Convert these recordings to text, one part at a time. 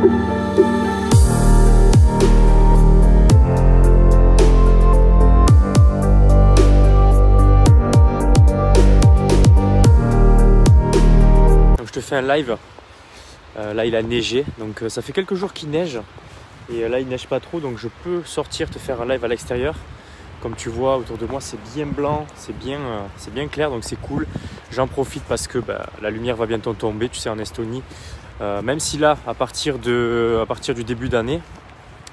Je te fais un live. Là il a neigé, donc ça fait quelques jours qu'il neige et là il neige pas trop, donc je peux sortir te faire un live à l'extérieur. Comme tu vois autour de moi c'est bien blanc, c'est bien clair, donc c'est cool. J'en profite parce que la lumière va bientôt tomber, tu sais, en Estonie. Même si là à partir du début d'année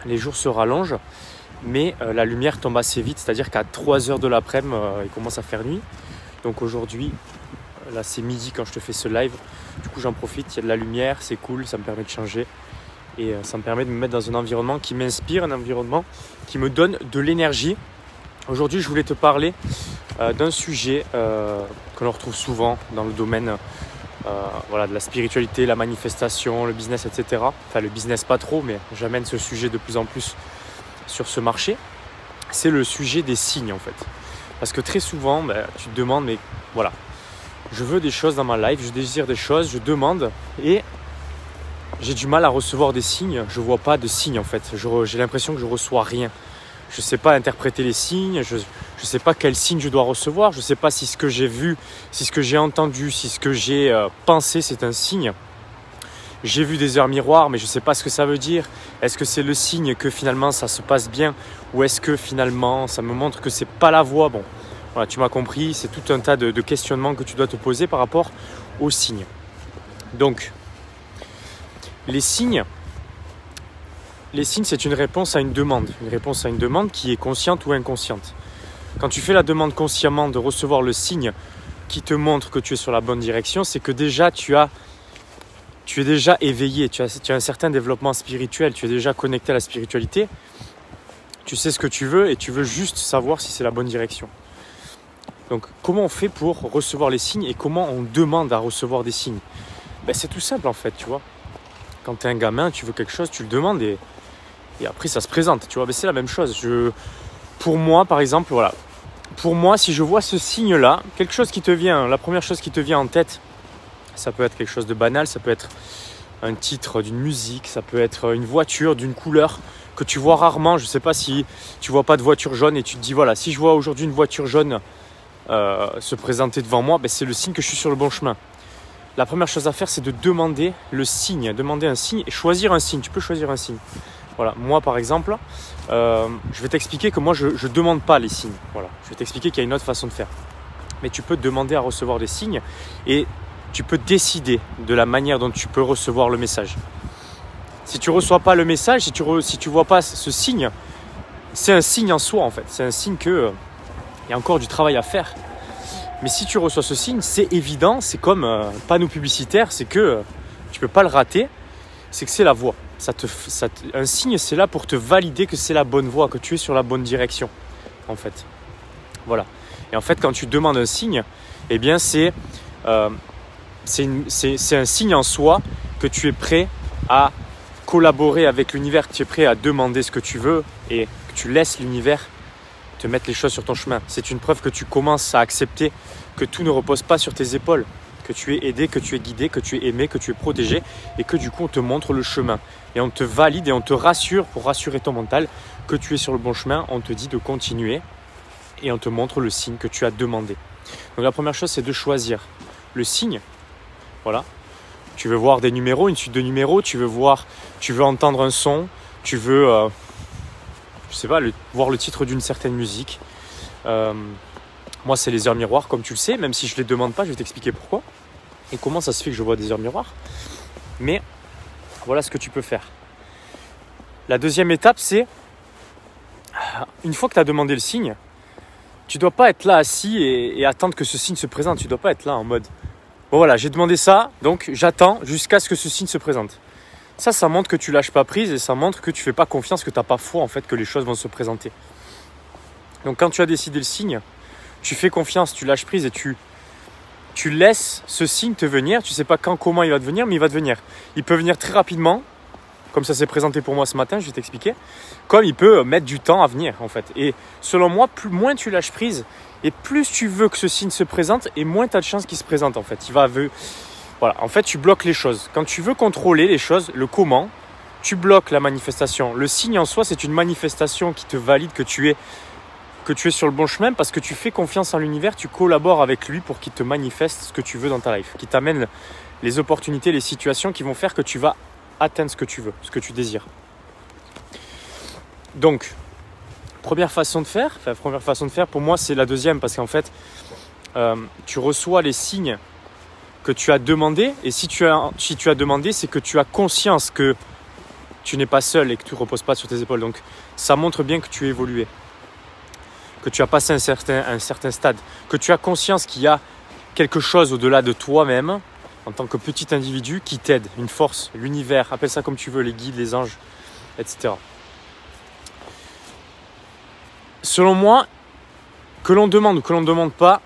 les jours se rallongent, mais la lumière tombe assez vite, c'est-à-dire qu'à 3h de l'après-midi il commence à faire nuit. Donc aujourd'hui, là c'est midi quand je te fais ce live, du coup j'en profite, il y a de la lumière, c'est cool, ça me permet de changer et ça me permet de me mettre dans un environnement qui m'inspire, un environnement qui me donne de l'énergie. Aujourd'hui je voulais te parler d'un sujet que l'on retrouve souvent dans le domaine de la spiritualité, la manifestation, le business, etc. Enfin le business pas trop, mais j'amène ce sujet de plus en plus sur ce marché. C'est le sujet des signes en fait. Parce que très souvent tu te demandes, mais voilà, je veux des choses dans ma life, je désire des choses, je demande et j'ai du mal à recevoir des signes. Je ne vois pas de signes en fait. J'ai l'impression que je ne reçois rien. Je ne sais pas interpréter les signes, je ne sais pas quel signe je dois recevoir, je ne sais pas si ce que j'ai vu, si ce que j'ai entendu, si ce que j'ai pensé c'est un signe. J'ai vu des heures miroirs, mais je ne sais pas ce que ça veut dire. Est-ce que c'est le signe que finalement ça se passe bien ou est-ce que finalement ça me montre que ce n'est pas la voie? Bon. Voilà, tu m'as compris, c'est tout un tas de questionnements que tu dois te poser par rapport aux signes. Donc, les signes, c'est une réponse à une demande qui est consciente ou inconsciente. Quand tu fais la demande consciemment de recevoir le signe qui te montre que tu es sur la bonne direction, c'est que déjà tu es déjà éveillé, tu as un certain développement spirituel, tu es déjà connecté à la spiritualité, tu sais ce que tu veux et tu veux juste savoir si c'est la bonne direction. Donc comment on fait pour recevoir les signes et comment on demande à recevoir des signes? C'est tout simple en fait, tu vois. Quand tu es un gamin, tu veux quelque chose, tu le demandes et après ça se présente, tu vois. C'est la même chose. Pour moi par exemple, voilà. Pour moi, si je vois ce signe-là, quelque chose qui te vient, la première chose qui te vient en tête, ça peut être quelque chose de banal, ça peut être un titre d'une musique, ça peut être une voiture d'une couleur que tu vois rarement. Je ne sais pas si tu vois pas de voiture jaune et tu te dis voilà, si je vois aujourd'hui une voiture jaune se présenter devant moi, c'est le signe que je suis sur le bon chemin. La première chose à faire, c'est de demander le signe, demander un signe et choisir un signe. Tu peux choisir un signe. Voilà, moi par exemple, je vais t'expliquer que moi je ne demande pas les signes. Voilà, je vais t'expliquer qu'il y a une autre façon de faire. Mais tu peux demander à recevoir des signes et tu peux décider de la manière dont tu peux recevoir le message. Si tu ne reçois pas le message, si tu ne vois pas ce signe, c'est un signe en soi en fait. C'est un signe que il y a encore du travail à faire. Mais si tu reçois ce signe, c'est évident, c'est comme un panneau publicitaire, c'est que tu ne peux pas le rater, c'est que c'est la voie. Un signe, c'est là pour te valider que c'est la bonne voie, que tu es sur la bonne direction, en fait. Voilà. Et en fait, quand tu demandes un signe, eh bien, c'est un signe en soi que tu es prêt à collaborer avec l'univers, que tu es prêt à demander ce que tu veux et que tu laisses l'univers te mettre les choses sur ton chemin. C'est une preuve que tu commences à accepter que tout ne repose pas sur tes épaules, que tu es aidé, que tu es guidé, que tu es aimé, que tu es protégé et que du coup on te montre le chemin et on te valide et on te rassure pour rassurer ton mental que tu es sur le bon chemin. On te dit de continuer et on te montre le signe que tu as demandé. Donc la première chose, c'est de choisir le signe. Voilà. Tu veux voir des numéros, une suite de numéros, tu veux entendre un son, tu veux je sais pas, voir le titre d'une certaine musique. Moi, c'est les heures miroirs, comme tu le sais, même si je ne les demande pas, je vais t'expliquer pourquoi et comment ça se fait que je vois des heures miroirs. Mais voilà ce que tu peux faire. La deuxième étape, c'est une fois que tu as demandé le signe, tu ne dois pas être là assis et attendre que ce signe se présente. Tu ne dois pas être là en mode bon voilà, j'ai demandé ça, donc j'attends jusqu'à ce que ce signe se présente. Ça montre que tu lâches pas prise et ça montre que tu fais pas confiance, que tu n'as pas foi en fait que les choses vont se présenter. Donc quand tu as décidé le signe, tu fais confiance, tu lâches prise et tu laisses ce signe te venir. Tu sais pas quand, comment il va te venir, mais il va te venir. Il peut venir très rapidement, comme ça s'est présenté pour moi ce matin, je vais t'expliquer. Comme il peut mettre du temps à venir en fait. Et selon moi, moins tu lâches prise et plus tu veux que ce signe se présente et moins tu as de chances qu'il se présente en fait. Voilà, en fait, tu bloques les choses. Quand tu veux contrôler les choses, le comment, tu bloques la manifestation. Le signe en soi, c'est une manifestation qui te valide que tu es sur le bon chemin parce que tu fais confiance en l'univers, tu collabores avec lui pour qu'il te manifeste ce que tu veux dans ta life, qui t'amène les opportunités, les situations qui vont faire que tu vas atteindre ce que tu veux, ce que tu désires. Donc, première façon de faire pour moi, c'est la deuxième parce qu'en fait, tu reçois les signes que tu as demandé et si tu as demandé, c'est que tu as conscience que tu n'es pas seul et que tu ne reposes pas sur tes épaules. Donc, ça montre bien que tu es évolué, que tu as passé un certain stade, que tu as conscience qu'il y a quelque chose au-delà de toi-même en tant que petit individu qui t'aide, une force, l'univers, appelle ça comme tu veux, les guides, les anges, etc. Selon moi, que l'on demande ou que l'on ne demande pas,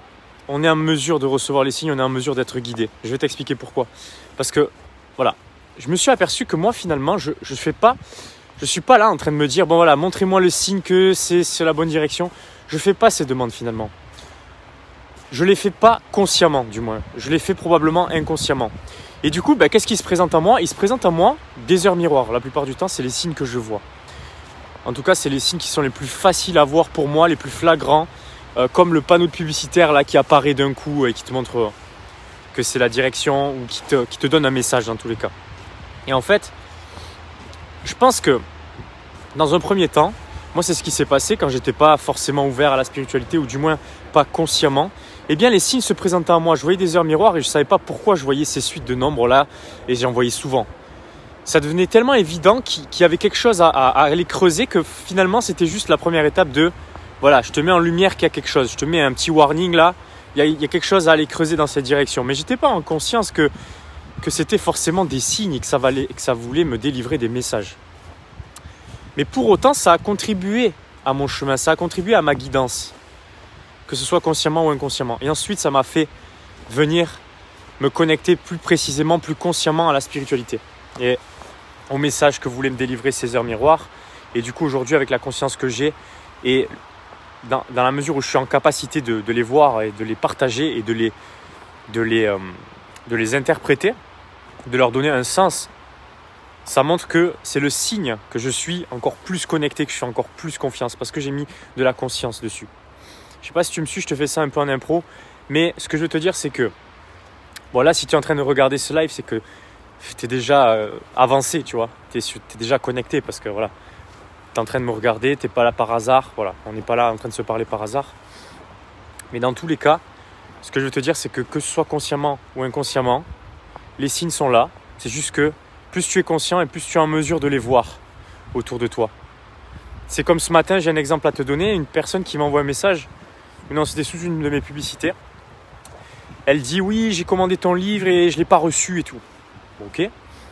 on est en mesure de recevoir les signes, on est en mesure d'être guidé. Je vais t'expliquer pourquoi. Parce que, voilà, je me suis aperçu que moi, finalement, je suis pas là en train de me dire, bon voilà, montrez-moi le signe que c'est la bonne direction. Je ne fais pas ces demandes finalement. Je ne les fais pas consciemment, du moins. Je les fais probablement inconsciemment. Et du coup, qu'est-ce qui se présente à moi ? Il se présente à moi des heures miroirs. La plupart du temps, c'est les signes que je vois. En tout cas, c'est les signes qui sont les plus faciles à voir pour moi, les plus flagrants, comme le panneau de publicitaire là, qui apparaît d'un coup et qui te montre que c'est la direction ou qui te donne un message dans tous les cas. Et en fait, je pense que dans un premier temps, moi c'est ce qui s'est passé quand j'étais pas forcément ouvert à la spiritualité ou du moins pas consciemment. Eh bien les signes se présentaient à moi. Je voyais des heures miroirs et je savais pas pourquoi je voyais ces suites de nombres là et j'en voyais souvent. Ça devenait tellement évident qu'il y avait quelque chose à aller creuser que finalement c'était juste la première étape de voilà, je te mets en lumière qu'il y a quelque chose, je te mets un petit warning là, il y a quelque chose à aller creuser dans cette direction. Mais j'étais pas en conscience que c'était forcément des signes et que ça voulait me délivrer des messages. Mais pour autant, ça a contribué à mon chemin, ça a contribué à ma guidance, que ce soit consciemment ou inconsciemment. Et ensuite, ça m'a fait venir me connecter plus précisément, plus consciemment à la spiritualité et au message que voulaient me délivrer ces heures miroirs. Et du coup, aujourd'hui, avec la conscience que j'ai et dans la mesure où je suis en capacité de les voir et de les partager et de les interpréter, de leur donner un sens, ça montre que c'est le signe que je suis encore plus connecté, que je suis encore plus confiance parce que j'ai mis de la conscience dessus. Je ne sais pas si tu me suis, je te fais ça un peu en impro, mais ce que je veux te dire, c'est que bon, là, si tu es en train de regarder ce live, c'est que tu es déjà avancé, tu vois, tu es déjà connecté parce que voilà, tu es en train de me regarder, tu n'es pas là par hasard, voilà, on n'est pas là en train de se parler par hasard. Mais dans tous les cas, ce que je veux te dire, c'est que ce soit consciemment ou inconsciemment, les signes sont là. C'est juste que plus tu es conscient et plus tu es en mesure de les voir autour de toi. C'est comme ce matin, j'ai un exemple à te donner. Une personne qui m'envoie un message. Non, c'était sous une de mes publicités. Elle dit oui, j'ai commandé ton livre et je ne l'ai pas reçu et tout. Ok,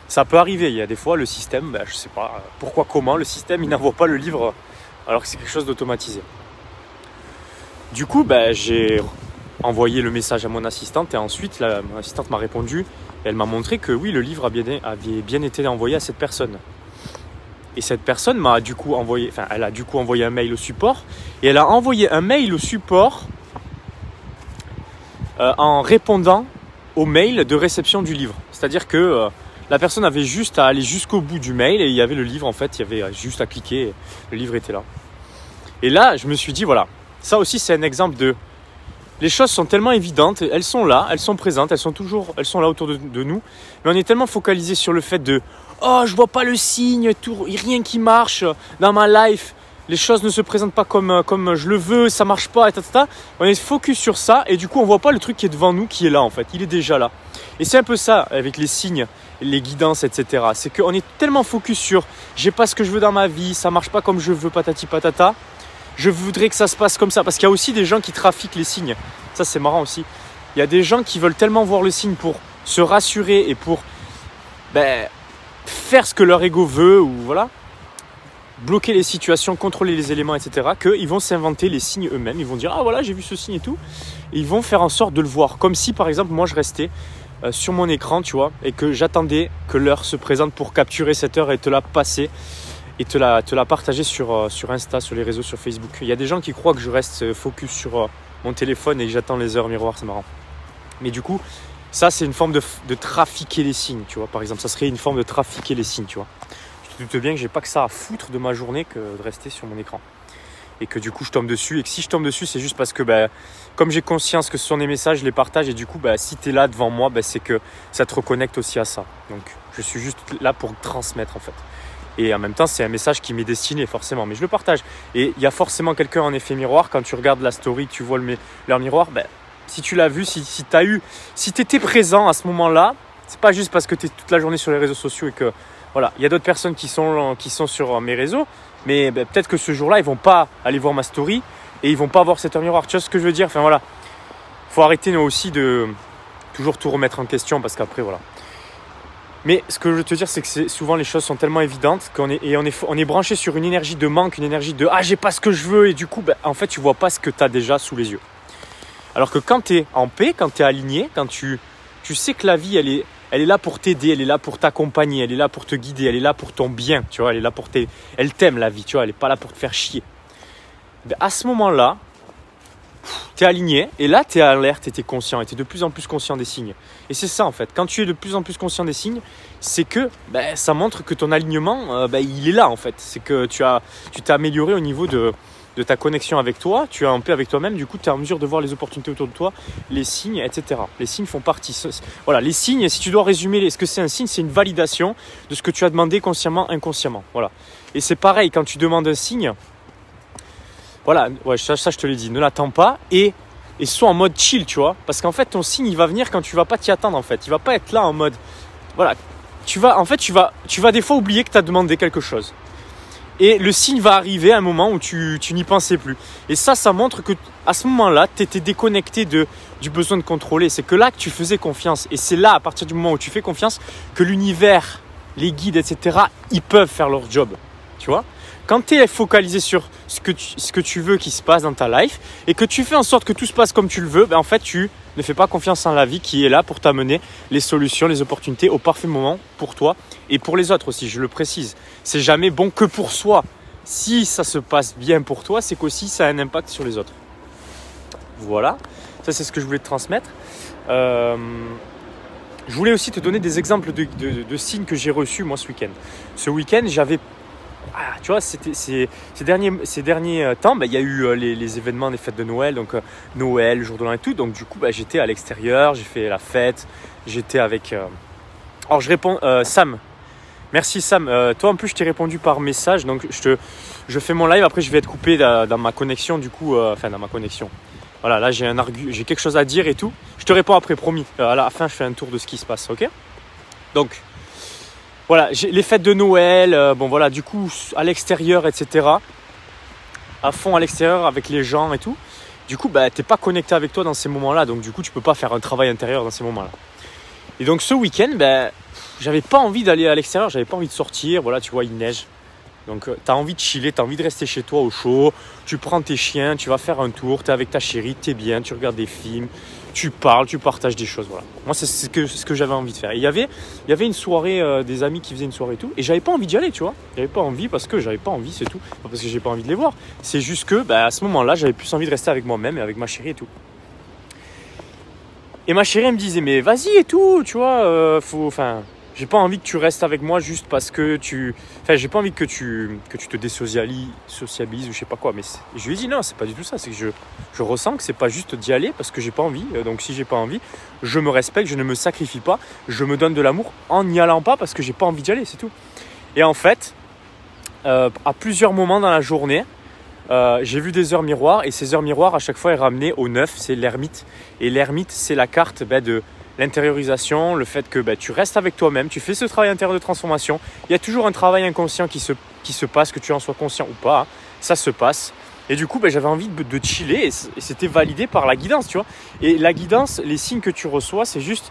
ça peut arriver. Il y a des fois le système, je ne sais pas pourquoi, comment, le système il n'envoie pas le livre alors que c'est quelque chose d'automatisé. Du coup, j'ai envoyé le message à mon assistante et ensuite mon assistante m'a répondu et elle m'a montré que oui, le livre avait bien été envoyé à cette personne. Et cette personne m'a du coup envoyé, elle a du coup envoyé un mail au support et elle a envoyé un mail au support en répondant au mail de réception du livre. C'est-à-dire que la personne avait juste à aller jusqu'au bout du mail et il y avait le livre en fait, il y avait juste à cliquer et le livre était là. Et là, je me suis dit voilà, ça aussi c'est un exemple de les choses sont tellement évidentes, elles sont là, elles sont présentes, elles sont là autour de nous, mais on est tellement focalisé sur le fait de oh, je vois pas le signe, rien qui marche dans ma life, les choses ne se présentent pas comme je le veux, ça marche pas, etc. On est focus sur ça et du coup on voit pas le truc qui est devant nous, qui est là en fait, il est déjà là. Et c'est un peu ça avec les signes, les guidances, etc. C'est qu'on est tellement focus sur j'ai pas ce que je veux dans ma vie, ça marche pas comme je veux, patati patata. Je voudrais que ça se passe comme ça. Parce qu'il y a aussi des gens qui trafiquent les signes. Ça, c'est marrant aussi. Il y a des gens qui veulent tellement voir le signe pour se rassurer et pour faire ce que leur ego veut ou voilà, bloquer les situations, contrôler les éléments, etc. qu'ils vont s'inventer les signes eux-mêmes. Ils vont dire « Ah voilà, j'ai vu ce signe et tout ». Et ils vont faire en sorte de le voir. Comme si, par exemple, moi, je restais sur mon écran, tu vois, et que j'attendais que l'heure se présente pour capturer cette heure et te la passer. Et te la partager sur Insta, sur les réseaux, sur Facebook. Il y a des gens qui croient que je reste focus sur mon téléphone et que j'attends les heures miroirs, c'est marrant. Mais du coup, ça c'est une forme de trafiquer les signes, tu vois. Par exemple, ça serait une forme de trafiquer les signes, tu vois. te doutes bien que j'ai pas que ça à foutre de ma journée que de rester sur mon écran. Et que du coup je tombe dessus, et que si je tombe dessus c'est juste parce que comme j'ai conscience que ce sont des messages, je les partage, et du coup si tu es là devant moi, c'est que ça te reconnecte aussi à ça. Donc je suis juste là pour transmettre en fait. Et en même temps c'est un message qui m'est destiné forcément, mais je le partage. Et il y a forcément quelqu'un en effet miroir, quand tu regardes la story, tu vois leur miroir, si tu l'as vu, si tu étais présent à ce moment-là, c'est pas juste parce que tu es toute la journée sur les réseaux sociaux et que voilà, il y a d'autres personnes qui sont sur mes réseaux, mais peut-être que ce jour-là, ils vont pas aller voir ma story et ils vont pas voir cet heure miroir. Tu vois ce que je veux dire? Enfin voilà, faut arrêter nous aussi de toujours tout remettre en question parce qu'après voilà. Mais ce que je veux te dire, c'est que souvent les choses sont tellement évidentes qu'on est branché sur une énergie de manque, une énergie de j'ai pas ce que je veux, et du coup en fait tu vois pas ce que tu as déjà sous les yeux. Alors que quand tu es en paix, quand tu es aligné, quand tu sais que la vie elle est là pour t'aider, elle est là pour t'accompagner, elle est là pour te guider, elle est là pour ton bien, tu vois, elle est là elle t'aime la vie, tu vois, elle n'est pas là pour te faire chier. À ce moment-là, tu es aligné et là tu es alerte et tu es conscient et tu es de plus en plus conscient des signes. Et c'est ça en fait, quand tu es de plus en plus conscient des signes, c'est que ça montre que ton alignement, il est là en fait. C'est que tu t'es amélioré au niveau de ta connexion avec toi, tu es en paix avec toi-même, du coup tu es en mesure de voir les opportunités autour de toi, les signes, etc. Les signes font partie. Voilà, les signes, si tu dois résumer ce que c'est un signe, c'est une validation de ce que tu as demandé consciemment, inconsciemment. Voilà. Et c'est pareil, quand tu demandes un signe, voilà, ça je te l'ai dit, ne l'attends pas et sois en mode chill, tu vois, parce qu'en fait ton signe il va venir quand tu vas pas t'y attendre en fait, il va pas être là en mode, voilà, tu vas des fois oublier que tu as demandé quelque chose. Et le signe va arriver à un moment où tu n'y pensais plus. Et ça montre que à ce moment-là, tu étais déconnecté du besoin de contrôler. C'est que là que tu faisais confiance. Et c'est là, à partir du moment où tu fais confiance, que l'univers, les guides, etc., ils peuvent faire leur job. Tu vois ? Quand tu es focalisé sur ce que tu veux qu'il se passe dans ta life et que tu fais en sorte que tout se passe comme tu le veux, en fait, tu ne fais pas confiance en la vie qui est là pour t'amener les solutions, les opportunités au parfait moment pour toi et pour les autres aussi, je le précise. C'est jamais bon que pour soi. Si ça se passe bien pour toi, c'est qu'aussi ça a un impact sur les autres. Voilà, ça c'est ce que je voulais te transmettre. Je voulais aussi te donner des exemples de signes que j'ai reçus moi ce week-end. Ce week-end, j'avais... tu vois, ces derniers temps, il y a eu les événements des fêtes de Noël, donc Noël, jour de l'an et tout. Donc du coup, j'étais à l'extérieur, j'ai fait la fête, j'étais avec... Alors je réponds, Sam. Merci Sam. Toi en plus, je t'ai répondu par message, donc je fais mon live. Après, je vais être coupé dans ma connexion, du coup, dans ma connexion. Voilà, là j'ai quelque chose à dire et tout. Je te réponds après, promis. À la fin, je fais un tour de ce qui se passe, ok? Donc... Voilà, les fêtes de Noël, du coup, à l'extérieur, etc. À fond à l'extérieur avec les gens et tout. Du coup, t'es pas connecté avec toi dans ces moments-là. Donc, du coup, tu peux pas faire un travail intérieur dans ces moments-là. Et donc, ce week-end, j'avais pas envie d'aller à l'extérieur. J'avais pas envie de sortir. Voilà, tu vois, il neige. Donc, tu as envie de chiller, tu as envie de rester chez toi au chaud. Tu prends tes chiens, tu vas faire un tour. Tu es avec ta chérie, tu es bien, tu regardes des films. Tu parles, tu partages des choses, voilà. Moi, c'est ce que j'avais envie de faire. Et il y avait une soirée, des amis qui faisaient une soirée et tout. Et j'avais pas envie d'y aller, tu vois. J'avais pas envie parce que j'avais pas envie, c'est tout. Pas parce que j'ai pas envie de les voir. C'est juste que, à ce moment-là, j'avais plus envie de rester avec moi-même et avec ma chérie et tout. Et ma chérie, elle me disait, mais vas-y et tout, tu vois, j'ai pas envie que tu restes avec moi juste parce que j'ai pas envie que tu te désociabilises ou je sais pas quoi. Mais je lui ai dit non, c'est pas du tout ça. C'est que je ressens que c'est pas juste d'y aller parce que j'ai pas envie. Donc si j'ai pas envie, je me respecte, je ne me sacrifie pas. Je me donne de l'amour en n'y allant pas parce que j'ai pas envie d'y aller, c'est tout. Et en fait, à plusieurs moments dans la journée, j'ai vu des heures miroirs. Et ces heures miroirs, à chaque fois, elles ramenaient au 9. C'est l'ermite. Et l'ermite, c'est la carte de... l'intériorisation, le fait que tu restes avec toi-même, tu fais ce travail intérieur de transformation. Il y a toujours un travail inconscient qui se passe, que tu en sois conscient ou pas, ça se passe. Et du coup, j'avais envie de chiller et c'était validé par la guidance, tu vois. Et la guidance, les signes que tu reçois, c'est juste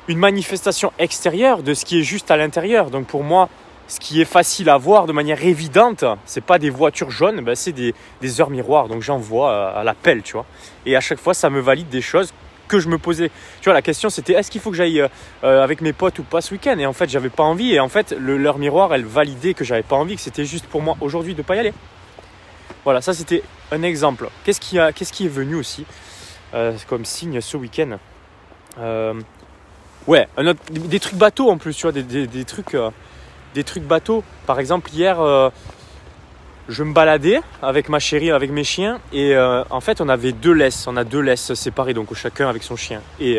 une manifestation extérieure de ce qui est juste à l'intérieur. Donc pour moi, ce qui est facile à voir de manière évidente, c'est pas des voitures jaunes, c'est des heures miroirs. Donc j'en vois à l'appel, tu vois. Et à chaque fois, ça me valide des choses que je me posais. Tu vois, la question c'était est-ce qu'il faut que j'aille avec mes potes ou pas ce week-end? Et en fait, j'avais pas envie. Et en fait, leur miroir, elle validait que j'avais pas envie, que c'était juste pour moi aujourd'hui de pas y aller. Voilà, ça c'était un exemple. Qu'est-ce qui est venu aussi comme signe ce week-end? Des trucs bateaux en plus, tu vois, des trucs des trucs bateaux. Par exemple, hier, je me baladais avec ma chérie, avec mes chiens. Et en fait, on avait 2 laisses. On a 2 laisses séparées, donc chacun avec son chien. Et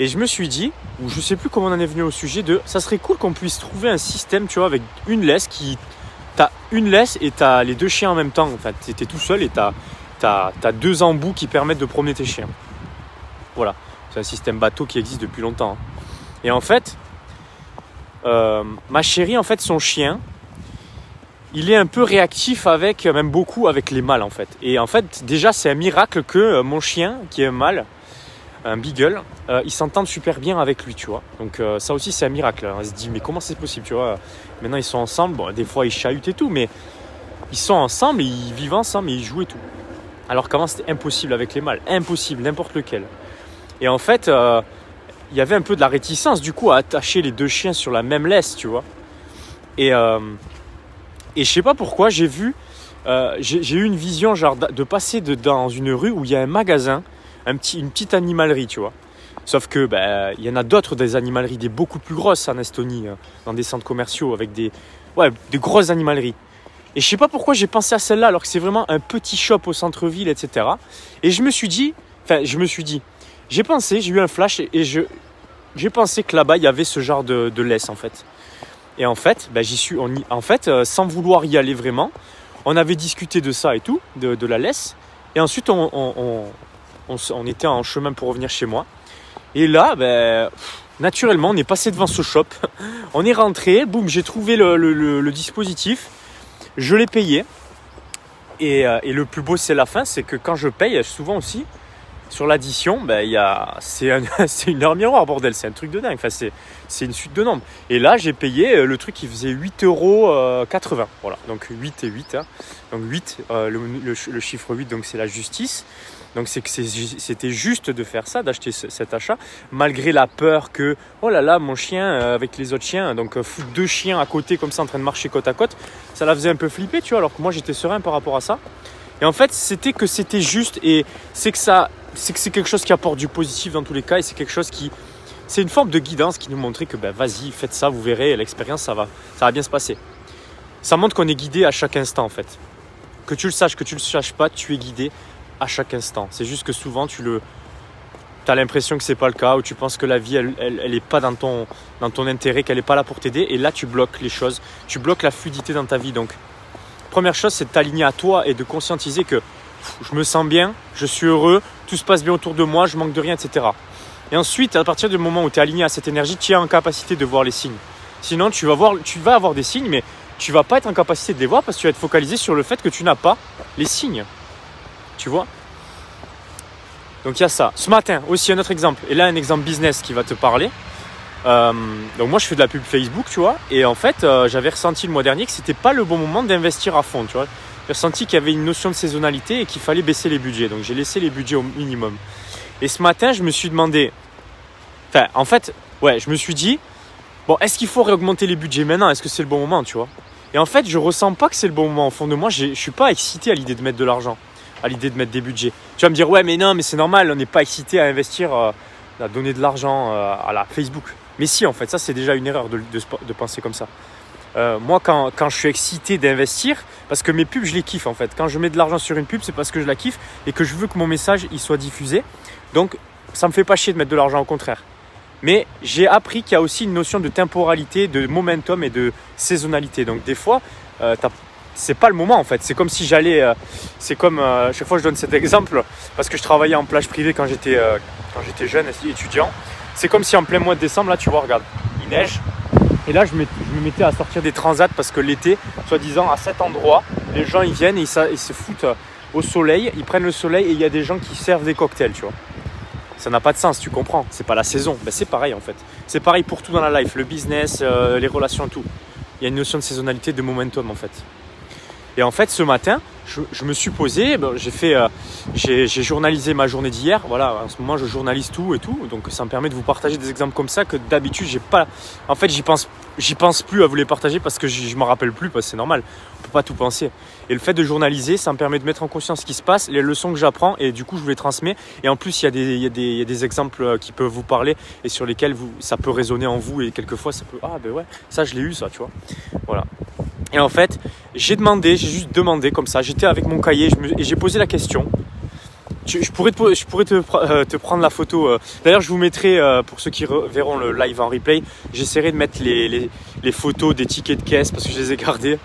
je me suis dit, ou je sais plus comment on en est venu au sujet de, ça serait cool qu'on puisse trouver un système, tu vois, avec une laisse qui... T'as une laisse et t'as les 2 chiens en même temps. Enfin, t'es tout seul et t'as 2 embouts qui permettent de promener tes chiens. Voilà. C'est un système bateau qui existe depuis longtemps. Et en fait, ma chérie, en fait, son chien, il est un peu réactif avec, même beaucoup avec les mâles en fait. Et en fait, déjà, c'est un miracle que mon chien, qui est un mâle, un beagle, il s'entende super bien avec lui, tu vois. Donc ça aussi, c'est un miracle. On se dit, mais comment c'est possible, tu vois. Maintenant, ils sont ensemble. Bon, des fois, ils chahutent et tout, mais ils sont ensemble, ils vivent ensemble et ils jouent et tout. Alors qu'avant, c'était impossible avec les mâles. Impossible, n'importe lequel. Et en fait, il y avait un peu de la réticence, du coup, à attacher les 2 chiens sur la même laisse, tu vois. Et je sais pas pourquoi, j'ai eu une vision genre de passer dans une rue où il y a un magasin, une petite animalerie, tu vois. Sauf que il y en a d'autres, des animaleries, des beaucoup plus grosses en Estonie, dans des centres commerciaux avec des grosses animaleries. Et je sais pas pourquoi j'ai pensé à celle-là alors que c'est vraiment un petit shop au centre-ville, etc. Et j'ai eu un flash et j'ai pensé que là-bas il y avait ce genre de laisse en fait. Et en fait, sans vouloir y aller vraiment, on avait discuté de ça et tout, de la laisse. Et ensuite, on était en chemin pour revenir chez moi. Et là, naturellement, on est passé devant ce shop. On est rentré, boum, j'ai trouvé le dispositif. Je l'ai payé. Et le plus beau, c'est la fin, c'est que quand je paye, souvent aussi, sur l'addition, c'est une heure miroir, bordel, c'est un truc de dingue, enfin, c'est une suite de nombres. Et là, j'ai payé le truc qui faisait 8,80 €. Voilà, donc 8 et 8. Hein. Donc 8, le chiffre 8, donc c'est la justice. Donc c'était juste de faire ça, d'acheter cet achat, malgré la peur que, oh là là, mon chien avec les autres chiens, donc foutre 2 chiens à côté comme ça en train de marcher côte à côte, ça la faisait un peu flipper, tu vois, alors que moi j'étais serein par rapport à ça. Et en fait, c'était juste et c'est quelque chose qui apporte du positif dans tous les cas et c'est une forme de guidance qui nous montrait que vas-y, faites ça, vous verrez, l'expérience, ça va bien se passer. Ça montre qu'on est guidé à chaque instant en fait. Que tu le saches, que tu le saches pas, tu es guidé à chaque instant. C'est juste que souvent, tu as l'impression que c'est pas le cas ou tu penses que la vie, elle est pas dans ton intérêt, qu'elle est pas là pour t'aider et là, tu bloques les choses, tu bloques la fluidité dans ta vie. Donc, première chose, c'est de t'aligner à toi et de conscientiser que je me sens bien, je suis heureux, tout se passe bien autour de moi, je manque de rien, etc. Et ensuite, à partir du moment où tu es aligné à cette énergie, tu es en capacité de voir les signes. Sinon, tu vas avoir des signes, mais tu vas pas être en capacité de les voir parce que tu vas être focalisé sur le fait que tu n'as pas les signes. Tu vois ? Donc, il y a ça. Ce matin, aussi un autre exemple. Et là, un exemple business qui va te parler. Donc moi je fais de la pub Facebook, tu vois, et en fait j'avais ressenti le mois dernier que c'était pas le bon moment d'investir à fond, tu vois. J'ai ressenti qu'il y avait une notion de saisonnalité et qu'il fallait baisser les budgets, donc j'ai laissé les budgets au minimum. Et ce matin je me suis demandé, je me suis dit, bon, est-ce qu'il faut réaugmenter les budgets maintenant, est-ce que c'est le bon moment, tu vois. Et en fait je ressens pas que c'est le bon moment, au fond de moi je suis pas excité à l'idée de mettre de l'argent, à l'idée de mettre des budgets. Tu vas me dire, ouais mais non, mais c'est normal, on n'est pas excité à investir, à donner de l'argent à la Facebook. Mais si, en fait, ça c'est déjà une erreur de penser comme ça. Moi, quand je suis excité d'investir, parce que mes pubs, je les kiffe en fait. Quand je mets de l'argent sur une pub, c'est parce que je la kiffe et que je veux que mon message il soit diffusé. Donc, ça me fait pas chier de mettre de l'argent, au contraire. Mais j'ai appris qu'il y a aussi une notion de temporalité, de momentum et de saisonnalité. Donc, des fois, c'est pas le moment en fait. C'est comme si j'allais. Chaque fois je donne cet exemple parce que je travaillais en plage privée quand j'étais jeune étudiant. C'est comme si en plein mois de décembre, là, tu vois, regarde, il neige. Et là, je me mettais à sortir des transats parce que l'été, soi-disant, à cet endroit, les gens, ils viennent et ils se foutent au soleil. Ils prennent le soleil et il y a des gens qui servent des cocktails, tu vois. Ça n'a pas de sens, tu comprends. C'est pas la saison. C'est pareil, en fait. C'est pareil pour tout dans la life. Le business, les relations, tout. Il y a une notion de saisonnalité, de momentum, en fait. Et en fait, ce matin, je me suis posé, j'ai journalisé ma journée d'hier. Voilà, en ce moment je journalise tout et tout, donc ça me permet de vous partager des exemples comme ça que d'habitude j'ai pas. En fait, j'y pense plus à vous les partager parce que je m'en rappelle plus, parce que c'est normal, on peut pas tout penser. Et le fait de journaliser, ça me permet de mettre en conscience ce qui se passe, les leçons que j'apprends, et du coup je vous les transmets. Et en plus, il y a des exemples qui peuvent vous parler et sur lesquels ça peut résonner en vous, et quelquefois ça peut, ah ben ouais, ça je l'ai eu, ça, tu vois. Voilà. Et en fait, j'ai juste demandé comme ça, j'étais avec mon cahier et j'ai posé la question. Je pourrais te prendre la photo. D'ailleurs, je vous mettrai, pour ceux qui verront le live en replay, j'essaierai de mettre les photos des tickets de caisse parce que je les ai gardés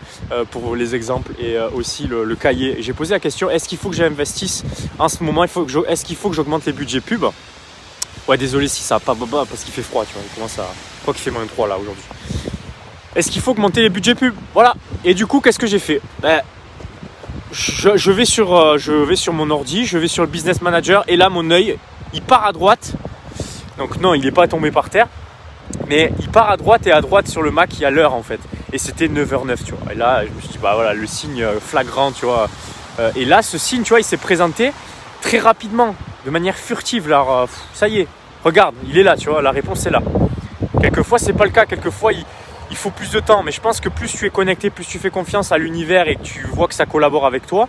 pour les exemples, et aussi le cahier. J'ai posé la question, est-ce qu'il faut que j'investisse en ce moment, est-ce qu'il faut que j'augmente les budgets pub? Ouais, désolé si ça va pas parce qu'il fait froid, tu vois. Il commence à... Je crois qu'il fait -3 là aujourd'hui. Est-ce qu'il faut augmenter les budgets pub? Voilà. Et du coup, qu'est-ce que j'ai fait? Je vais sur mon ordi, je vais sur le Business Manager, et là, mon œil, il part à droite. Donc non, il n'est pas tombé par terre, mais il part à droite, et à droite sur le Mac, il y a l'heure en fait. Et c'était 9h09, tu vois. Et là, je me suis dit, bah voilà, le signe flagrant, tu vois. Et là, ce signe, tu vois, il s'est présenté très rapidement, de manière furtive. Là, ça y est, regarde, il est là, tu vois, la réponse est là. Quelquefois, c'est pas le cas. Quelquefois, il faut plus de temps, mais je pense que plus tu es connecté, plus tu fais confiance à l'univers et que tu vois que ça collabore avec toi,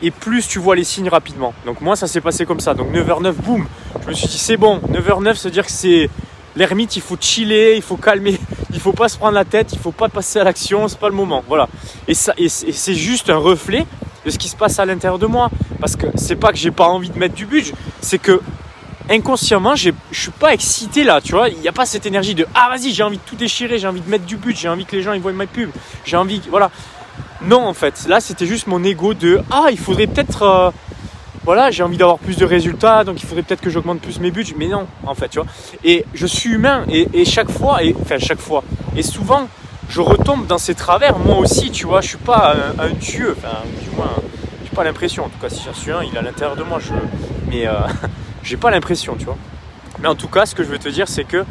et plus tu vois les signes rapidement. Donc moi, ça s'est passé comme ça. Donc 9h09, boum, je me suis dit c'est bon. 9h09, se dire que c'est l'ermite, il faut chiller, il faut calmer, il faut pas se prendre la tête, il faut pas passer à l'action, c'est pas le moment. Voilà. Et c'est juste un reflet de ce qui se passe à l'intérieur de moi, parce que c'est pas que j'ai pas envie de mettre du budget, c'est que inconsciemment, je suis pas excité là, tu vois. Il n'y a pas cette énergie de ah vas-y, j'ai envie de tout déchirer, j'ai envie de mettre du but, j'ai envie que les gens ils voient ma pub, j'ai envie, voilà. Non, en fait, là c'était juste mon ego de ah, il faudrait peut-être, voilà, j'ai envie d'avoir plus de résultats, donc il faudrait peut-être que j'augmente plus mes budgets. Mais non, en fait, tu vois. Et je suis humain, et chaque fois, et souvent, je retombe dans ces travers, moi aussi, tu vois. Je suis pas un dieu, enfin, du moins, j'ai pas l'impression. En tout cas, si j'en suis un, il est à l'intérieur de moi. Mais j'ai pas l'impression, tu vois. Mais en tout cas, ce que je veux te dire, c'est que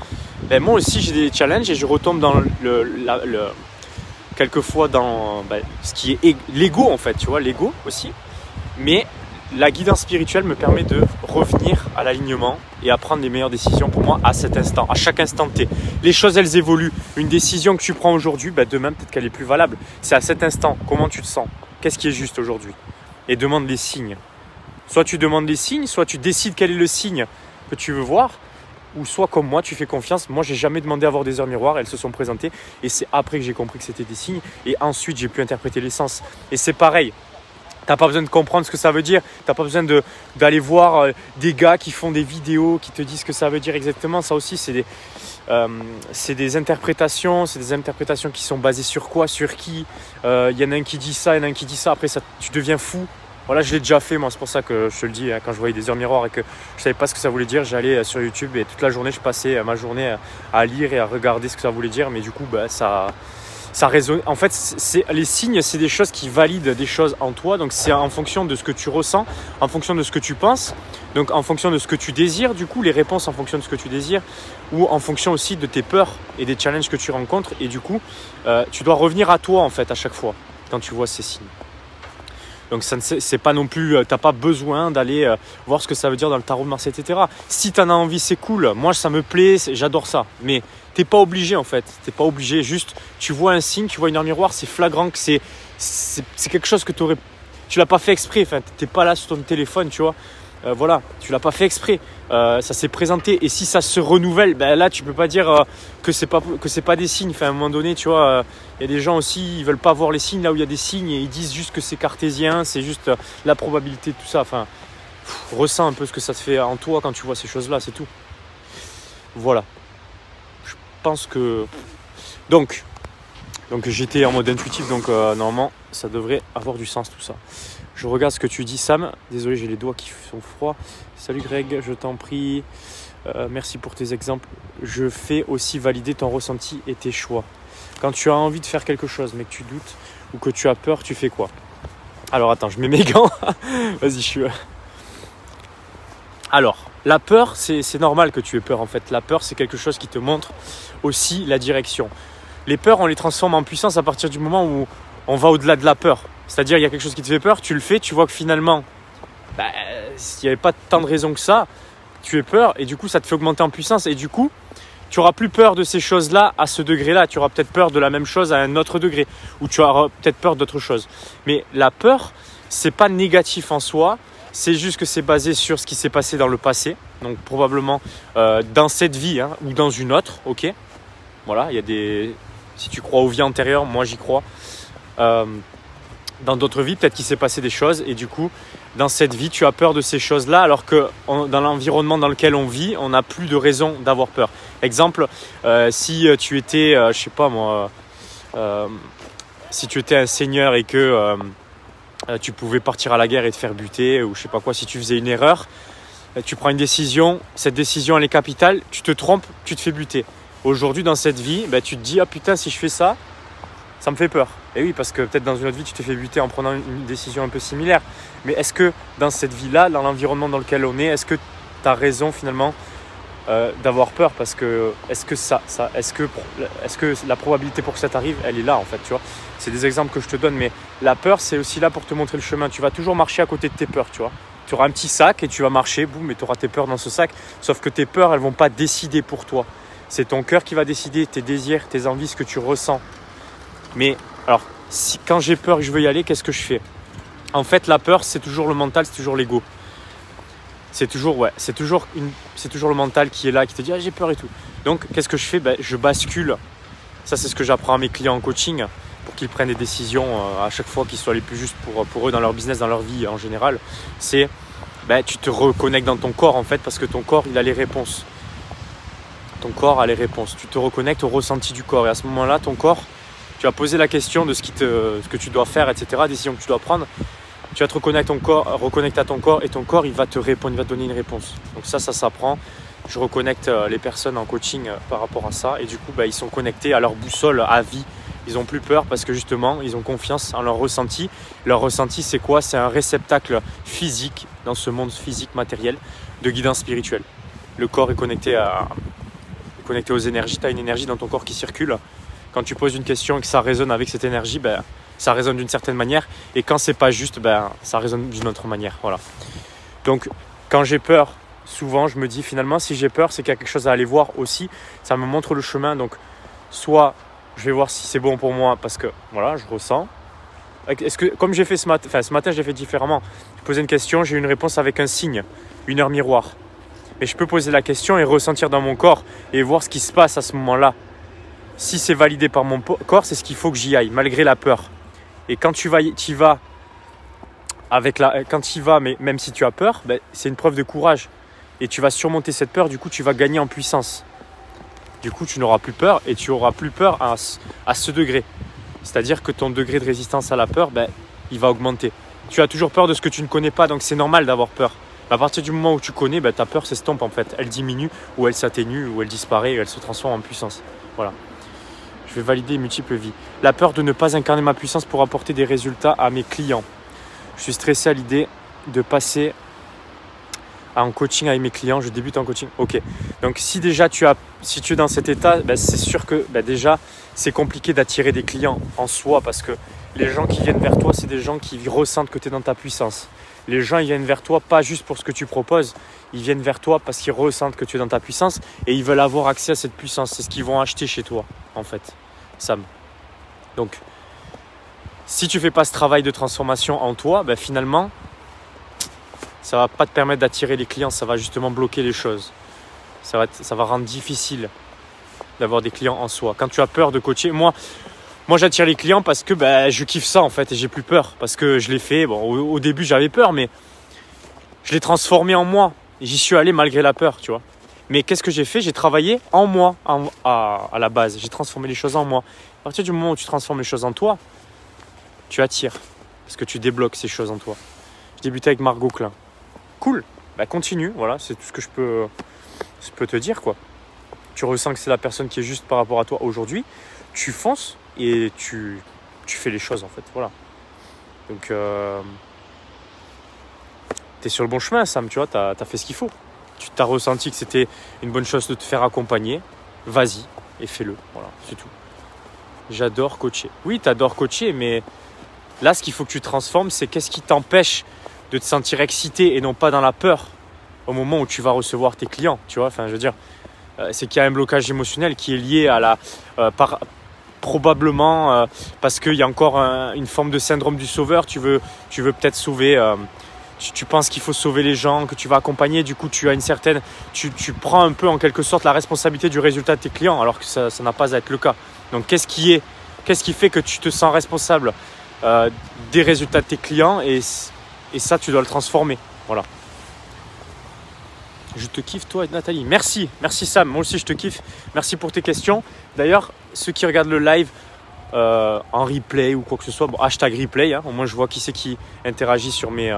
moi aussi, j'ai des challenges, et je retombe dans quelquefois dans ce qui est l'ego, en fait, tu vois, l'ego aussi. Mais la guidance spirituelle me permet de revenir à l'alignement et à prendre les meilleures décisions pour moi à cet instant, à chaque instant T. Les choses, elles évoluent. Une décision que tu prends aujourd'hui, demain, peut-être qu'elle est plus valable. C'est à cet instant, comment tu te sens? Qu'est-ce qui est juste aujourd'hui? Et demande les signes. Soit tu demandes les signes, soit tu décides quel est le signe que tu veux voir, ou soit comme moi, tu fais confiance. Moi, j'ai jamais demandé à avoir des heures miroirs, elles se sont présentées, et c'est après que j'ai compris que c'était des signes, et ensuite j'ai pu interpréter les sens. Et c'est pareil. T'as pas besoin de comprendre ce que ça veut dire, t'as pas besoin d'aller voir des gars qui font des vidéos, qui te disent ce que ça veut dire exactement. Ça aussi, c'est des interprétations, qui sont basées sur quoi, sur qui. Il y en a un qui dit ça, il y en a un qui dit ça, après ça, tu deviens fou. Voilà, je l'ai déjà fait, moi, c'est pour ça que je te le dis, quand je voyais des heures miroirs et que je savais pas ce que ça voulait dire, j'allais sur YouTube, et toute la journée, je passais ma journée à lire et à regarder ce que ça voulait dire, mais du coup, ça résonne. En fait, les signes, c'est des choses qui valident des choses en toi, donc c'est en fonction de ce que tu ressens, en fonction de ce que tu penses, donc en fonction de ce que tu désires, du coup, les réponses en fonction de ce que tu désires, ou en fonction aussi de tes peurs et des challenges que tu rencontres, et du coup, tu dois revenir à toi, en fait, à chaque fois, quand tu vois ces signes. Donc c'est pas non plus, t'as pas besoin d'aller voir ce que ça veut dire dans le tarot de Mars, etc. Si t'en as envie, c'est cool. Moi, ça me plaît, j'adore ça. Mais t'es pas obligé, en fait. T'es pas obligé. Juste, tu vois un signe, tu vois une heure miroir, c'est flagrant que c'est quelque chose que tu l'as pas fait exprès. Enfin, t'es pas là sur ton téléphone, tu vois. Voilà, tu l'as pas fait exprès. Ça s'est présenté, et si ça se renouvelle, là tu peux pas dire que c'est pas des signes. Enfin, à un moment donné, tu vois, il y a des gens aussi, ils veulent pas voir les signes là où il y a des signes, et ils disent juste que c'est cartésien, c'est juste la probabilité de tout ça. Enfin, ressens un peu ce que ça te fait en toi quand tu vois ces choses là, c'est tout. Voilà, je pense que donc j'étais en mode intuitif, donc normalement ça devrait avoir du sens tout ça. Je regarde ce que tu dis, Sam. Désolé, j'ai les doigts qui sont froids. Salut Greg, je t'en prie. Merci pour tes exemples. Je fais aussi valider ton ressenti et tes choix. Quand tu as envie de faire quelque chose, mais que tu doutes ou que tu as peur, tu fais quoi? Alors attends, je mets mes gants. Vas-y, je suis... Alors, la peur, c'est normal que tu aies peur en fait. La peur, c'est quelque chose qui te montre aussi la direction. Les peurs, on les transforme en puissance à partir du moment où on va au-delà de la peur. C'est-à-dire, il y a quelque chose qui te fait peur, tu le fais, tu vois que finalement, il n'y avait pas tant de raisons que ça, tu es peur et du coup, ça te fait augmenter en puissance. Et du coup, tu n'auras plus peur de ces choses-là à ce degré-là. Tu auras peut-être peur de la même chose à un autre degré ou tu auras peut-être peur d'autre chose. Mais la peur, c'est pas négatif en soi. C'est juste que c'est basé sur ce qui s'est passé dans le passé. Donc, probablement dans cette vie ou dans une autre. Ok. Voilà, il y a des... Si tu crois aux vies antérieures, moi j'y crois. Dans d'autres vies, peut-être qu'il s'est passé des choses et du coup, dans cette vie, tu as peur de ces choses-là alors que dans l'environnement dans lequel on vit, on n'a plus de raison d'avoir peur. Exemple, si tu étais, je sais pas moi, si tu étais un seigneur et que tu pouvais partir à la guerre et te faire buter ou je sais pas quoi, si tu faisais une erreur, tu prends une décision, cette décision elle est capitale, tu te trompes, tu te fais buter. Aujourd'hui, dans cette vie, tu te dis « Ah putain, si je fais ça, ça me fait peur. » Et oui, parce que peut-être dans une autre vie, tu t'es fait buter en prenant une décision un peu similaire. Mais est-ce que dans cette vie-là, dans l'environnement dans lequel on est, est-ce que tu as raison finalement d'avoir peur? Parce que est-ce que la probabilité pour que ça t'arrive, elle est là en fait, tu vois? C'est des exemples que je te donne, mais la peur, c'est aussi là pour te montrer le chemin. Tu vas toujours marcher à côté de tes peurs, tu vois? Tu auras un petit sac et tu vas marcher, boum, et tu auras tes peurs dans ce sac. Sauf que tes peurs, elles ne vont pas décider pour toi. C'est ton cœur qui va décider, tes désirs, tes envies, ce que tu ressens. Mais alors, quand j'ai peur et que je veux y aller, qu'est-ce que je fais? En fait, la peur, c'est toujours le mental, c'est toujours l'ego. C'est toujours le mental qui est là, qui te dit « Ah, j'ai peur et tout ». Donc, qu'est-ce que je fais? Je bascule. Ça, c'est ce que j'apprends à mes clients en coaching pour qu'ils prennent des décisions à chaque fois qui soient les plus justes pour eux dans leur business, dans leur vie en général. C'est, tu te reconnectes dans ton corps en fait parce que ton corps, il a les réponses. Ton corps a les réponses. Tu te reconnectes au ressenti du corps. Et à ce moment-là, ton corps, tu vas poser la question de ce que tu dois faire, etc., décision que tu dois prendre. Tu vas te reconnecter à ton corps et ton corps, il va te répondre, il va te donner une réponse. Donc ça s'apprend. Je reconnecte les personnes en coaching par rapport à ça. Et du coup, ils sont connectés à leur boussole à vie. Ils n'ont plus peur parce que justement, ils ont confiance en leur ressenti. Leur ressenti, c'est quoi? C'est un réceptacle physique dans ce monde physique matériel de guidance spirituelle. Le corps est connecté aux énergies. Tu as une énergie dans ton corps qui circule. Quand tu poses une question et que ça résonne avec cette énergie, ça résonne d'une certaine manière. Et quand c'est pas juste, ça résonne d'une autre manière. Voilà. Donc, quand j'ai peur, souvent, je me dis finalement, si j'ai peur, c'est qu'il y a quelque chose à aller voir aussi. Ça me montre le chemin. Donc, soit je vais voir si c'est bon pour moi parce que voilà, je ressens. Est-ce que, comme j'ai fait ce matin, je l'ai fait différemment. Je posais une question, j'ai eu une réponse avec un signe, une heure miroir. Mais je peux poser la question et ressentir dans mon corps et voir ce qui se passe à ce moment-là. Si c'est validé par mon corps, c'est ce qu'il faut que j'y aille, malgré la peur. Et quand tu y vas, mais même si tu as peur, c'est une preuve de courage. Et tu vas surmonter cette peur, du coup, tu vas gagner en puissance. Du coup, tu n'auras plus peur et tu n'auras plus peur à ce degré. C'est-à-dire que ton degré de résistance à la peur, il va augmenter. Tu as toujours peur de ce que tu ne connais pas, donc c'est normal d'avoir peur. À partir du moment où tu connais, ta peur s'estompe en fait. Elle diminue ou elle s'atténue ou elle disparaît et elle se transforme en puissance. Voilà. Je vais valider multiples vies. La peur de ne pas incarner ma puissance pour apporter des résultats à mes clients. Je suis stressé à l'idée de passer en coaching avec mes clients. Je débute en coaching. Ok. Donc si déjà tu es dans cet état, c'est sûr que déjà c'est compliqué d'attirer des clients en soi parce que les gens qui viennent vers toi, c'est des gens qui ressentent que tu es dans ta puissance. Les gens ils viennent vers toi pas juste pour ce que tu proposes, ils viennent vers toi parce qu'ils ressentent que tu es dans ta puissance et ils veulent avoir accès à cette puissance. C'est ce qu'ils vont acheter chez toi en fait, Sam. Donc, si tu ne fais pas ce travail de transformation en toi, finalement, ça ne va pas te permettre d'attirer les clients, ça va justement bloquer les choses. Ça va rendre difficile d'avoir des clients en soi. Quand tu as peur de coacher, moi j'attire les clients parce que je kiffe ça en fait et j'ai plus peur parce que je l'ai fait. Bon, au début j'avais peur mais je l'ai transformé en moi et j'y suis allé malgré la peur, tu vois. Mais qu'est-ce que j'ai fait? J'ai travaillé en moi à la base. J'ai transformé les choses en moi. À partir du moment où tu transformes les choses en toi, tu attires parce que tu débloques ces choses en toi. Je débutais avec Margot Klein. Cool. Continue. Voilà, c'est tout ce que je peux te dire quoi. Tu ressens que c'est la personne qui est juste par rapport à toi aujourd'hui. Tu fonces. Et tu fais les choses en fait, voilà. Donc, tu es sur le bon chemin, Sam, tu vois, tu as fait ce qu'il faut. Tu t'as ressenti que c'était une bonne chose de te faire accompagner. Vas-y et fais-le, voilà, c'est tout. J'adore coacher. Oui, tu adores coacher, mais là, ce qu'il faut que tu transformes, c'est qu'est-ce qui t'empêche de te sentir excité et non pas dans la peur au moment où tu vas recevoir tes clients, tu vois. Enfin, je veux dire, c'est qu'il y a un blocage émotionnel qui est lié à la probablement parce qu'il y a encore une forme de syndrome du sauveur. Tu veux peut-être sauver. Tu penses qu'il faut sauver les gens, que tu vas accompagner. Du coup, tu prends un peu en quelque sorte la responsabilité du résultat de tes clients, alors que ça n'a pas à être le cas. Donc, qu'est-ce qui fait que tu te sens responsable des résultats de tes clients et ça, tu dois le transformer. Voilà. Je te kiffe, toi et Nathalie. Merci Sam, moi aussi je te kiffe. Merci pour tes questions. D'ailleurs, ceux qui regardent le live en replay ou quoi que ce soit, bon, hashtag replay, hein, au moins je vois qui c'est qui interagit sur mes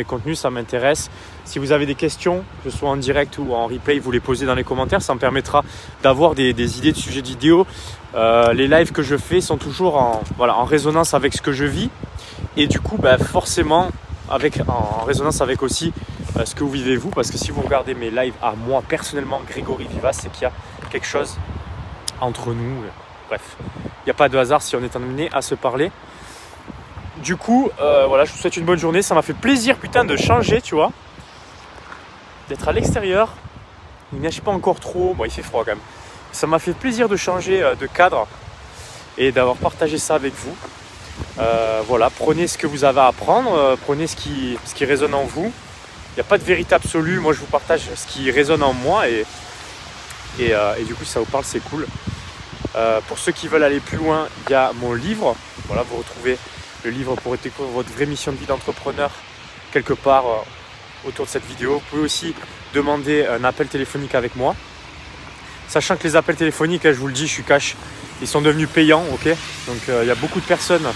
contenus, ça m'intéresse. Si vous avez des questions, que ce soit en direct ou en replay, vous les posez dans les commentaires, ça me permettra d'avoir des idées de sujets de vidéo. Les lives que je fais sont toujours en résonance avec ce que je vis et du coup forcément en résonance avec aussi ce que vous vivez vous, parce que si vous regardez mes lives à moi personnellement, Grégory Vivas, c'est qu'il y a quelque chose entre nous. Bref, il n'y a pas de hasard si on est amené à se parler. Du coup, voilà, je vous souhaite une bonne journée. Ça m'a fait plaisir, putain, de changer, tu vois. D'être à l'extérieur. Il neige pas encore trop. Bon, il fait froid quand même. Ça m'a fait plaisir de changer de cadre et d'avoir partagé ça avec vous. Voilà, prenez ce que vous avez à apprendre. Prenez ce qui résonne en vous. Il n'y a pas de vérité absolue. Moi, je vous partage ce qui résonne en moi et du coup, si ça vous parle, c'est cool. Pour ceux qui veulent aller plus loin, il y a mon livre. Voilà, vous retrouvez le livre pour découvrir votre vraie mission de vie d'entrepreneur quelque part autour de cette vidéo. Vous pouvez aussi demander un appel téléphonique avec moi. Sachant que les appels téléphoniques, je vous le dis, je suis cash, ils sont devenus payants, ok. Donc il y a beaucoup de personnes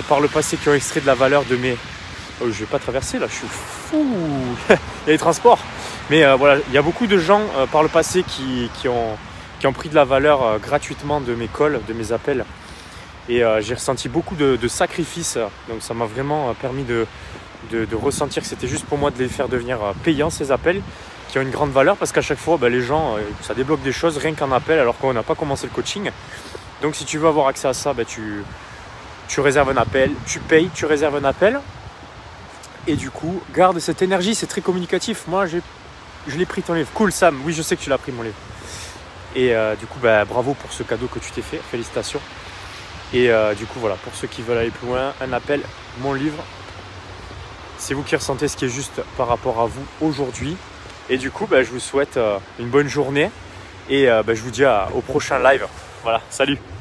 par le passé qui ont extrait de la valeur de mes... Oh, je vais pas traverser là, je suis fou. Il y a les transports. Mais voilà, il y a beaucoup de gens par le passé qui ont pris de la valeur gratuitement de mes calls, de mes appels. Et j'ai ressenti beaucoup de sacrifices. Donc ça m'a vraiment permis de ressentir que c'était juste pour moi de les faire devenir payants, ces appels, qui ont une grande valeur, parce qu'à chaque fois, les gens, ça débloque des choses rien qu'un appel, alors qu'on n'a pas commencé le coaching. Donc si tu veux avoir accès à ça, tu réserves un appel, tu payes, tu réserves un appel. Et du coup, garde cette énergie, c'est très communicatif. Moi, je l'ai pris ton livre. Cool Sam, oui je sais que tu l'as pris mon livre. Et du coup, bravo pour ce cadeau que tu t'es fait, félicitations. Et du coup, voilà, pour ceux qui veulent aller plus loin, un appel, mon livre. C'est vous qui ressentez ce qui est juste par rapport à vous aujourd'hui. Et du coup, je vous souhaite une bonne journée. Et je vous dis au prochain live. Voilà, salut!